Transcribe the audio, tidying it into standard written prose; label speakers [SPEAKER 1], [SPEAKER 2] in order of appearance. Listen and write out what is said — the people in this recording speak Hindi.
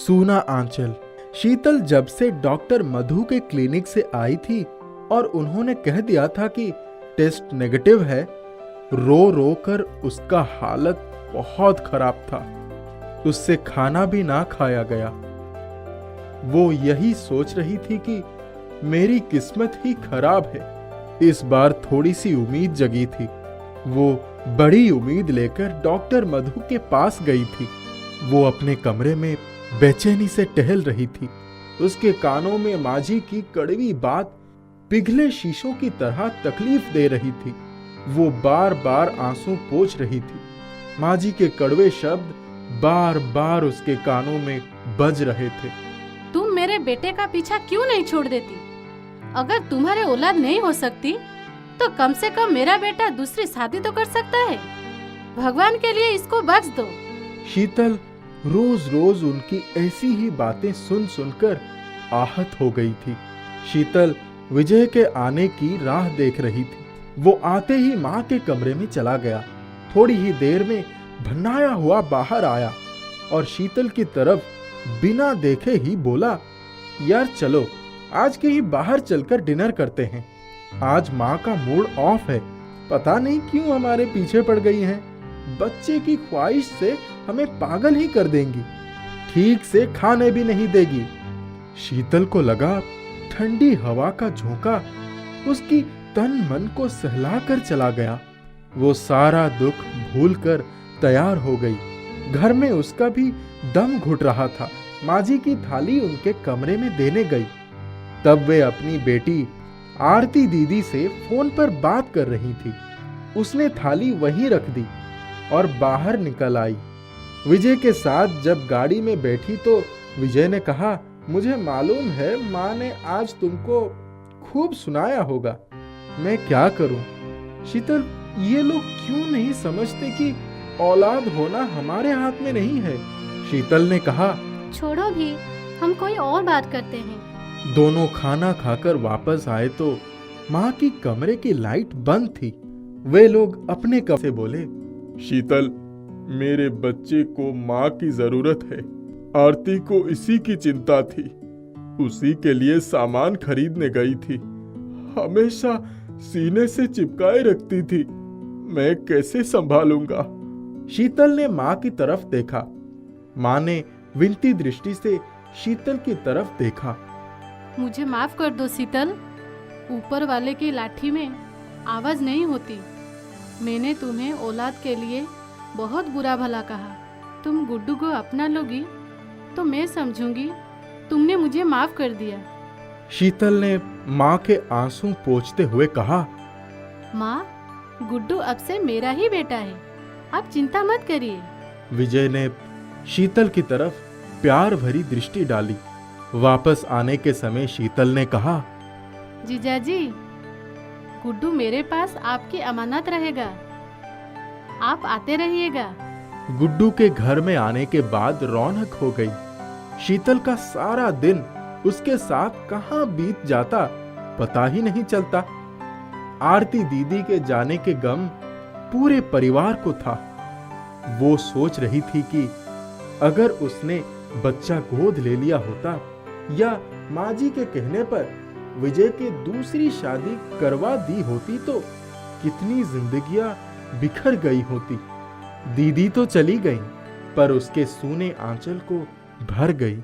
[SPEAKER 1] सूना आंचल। शीतल जब से डॉक्टर मधु के क्लिनिक से आई थी और उन्होंने कह दिया था कि टेस्ट नेगेटिव है, रो रो कर उसका हालत बहुत खराब था। उससे खाना भी ना खाया गया। वो यही सोच रही थी कि मेरी किस्मत ही खराब है। इस बार थोड़ी सी उम्मीद जगी थी। वो बड़ी उम्मीद लेकर डॉक्टर मधु के पास गई थी। वो अपने कमरे में बेचैनी से टहल रही थी। उसके कानों में माझी की कड़वी बात पिघले शीशों की तरह तकलीफ दे रही थी। वो बार बार आंसू पोंछ रही थी। माझी के कड़वे शब्द बार बार उसके कानों में बज रहे थे।
[SPEAKER 2] तुम मेरे बेटे का पीछा क्यों नहीं छोड़ देती? अगर तुम्हारे औलाद नहीं हो सकती तो कम से कम मेरा बेटा दूसरी शादी तो कर सकता है। भगवान के लिए इसको बख्श दो।
[SPEAKER 1] शीतल रोज रोज उनकी ऐसी ही बातें सुन सुनकर आहत हो गई थी। शीतल विजय के आने की राह देख रही थी। वो आते ही माँ के कमरे में चला गया। थोड़ी ही देर में भन्नाया हुआ बाहर आया और शीतल की तरफ बिना देखे ही बोला, यार चलो आज के ही बाहर चलकर डिनर करते हैं। आज माँ का मूड ऑफ है। पता नहीं क्यों हमारे पीछे पड़ गई हैं। बच्चे की ख्वाहिश से हमें पागल ही कर देंगी। ठीक से खाने भी नहीं देगी। शीतल को लगा ठंडी हवा का झोंका उसकी तन मन को सहला कर चला गया। वो सारा दुख भूलकर तैयार हो गई। घर में उसका भी दम घुट रहा था। माझी की थाली उनके कमरे में देने गई। तब वे अपनी बेटी आरती दीदी से फोन पर बात कर रही थी। उसने थाली वहीं रख दी और बाहर निकल आई। विजय के साथ जब गाड़ी में बैठी तो विजय ने कहा, मुझे मालूम है माँ ने आज तुमको खूब सुनाया होगा। मैं क्या करूं? शीतल, ये लोग क्यों नहीं समझते कि औलाद होना हमारे हाथ में नहीं है? शीतल ने कहा,
[SPEAKER 2] छोड़ो भी, हम कोई और बात करते हैं।
[SPEAKER 1] दोनों खाना खाकर वापस आए तो माँ की कमरे की लाइट बंद थी। वे लोग अपने कमरे से बोले, शीतल, मेरे बच्चे को माँ की जरूरत है। आरती को इसी की चिंता थी। उसी के लिए सामान खरीदने गई थी। हमेशा सीने से चिपकाए रखती थी। मैं कैसे संभालूंगा? शीतल ने माँ की तरफ देखा। माँ ने विनती दृष्टि से शीतल की तरफ देखा।
[SPEAKER 2] मुझे माफ कर दो शीतल। ऊपर वाले की लाठी में आवाज नहीं होती। मैंने तुम्हें औलाद के लिए बहुत बुरा भला कहा। तुम गुड्डू को अपना लोगी तो मैं समझूंगी तुमने मुझे माफ कर दिया।
[SPEAKER 1] शीतल ने माँ के आंसू पोंछते हुए कहा,
[SPEAKER 2] माँ, गुड्डू अब से मेरा ही बेटा है। आप चिंता मत करिए।
[SPEAKER 1] विजय ने शीतल की तरफ प्यार भरी दृष्टि डाली। वापस आने के समय शीतल ने कहा,
[SPEAKER 2] जीजाजी, गुड्डू मेरे पास आपकी अमानत रहेगा। आप आते रहिएगा।
[SPEAKER 1] गुड्डू के घर में आने के बाद रौनक हो गई। शीतल का सारा दिन उसके साथ कहाँ बीत जाता पता ही नहीं चलता। आरती दीदी के जाने के गम पूरे परिवार को था। वो सोच रही थी कि अगर उसने बच्चा गोद ले लिया होता या माँ जी के कहने पर विजय की दूसरी शादी करवा दी होती तो कितनी जिंदगियां बिखर गई होती। दीदी तो चली गई पर उसके सूने आंचल को भर गई।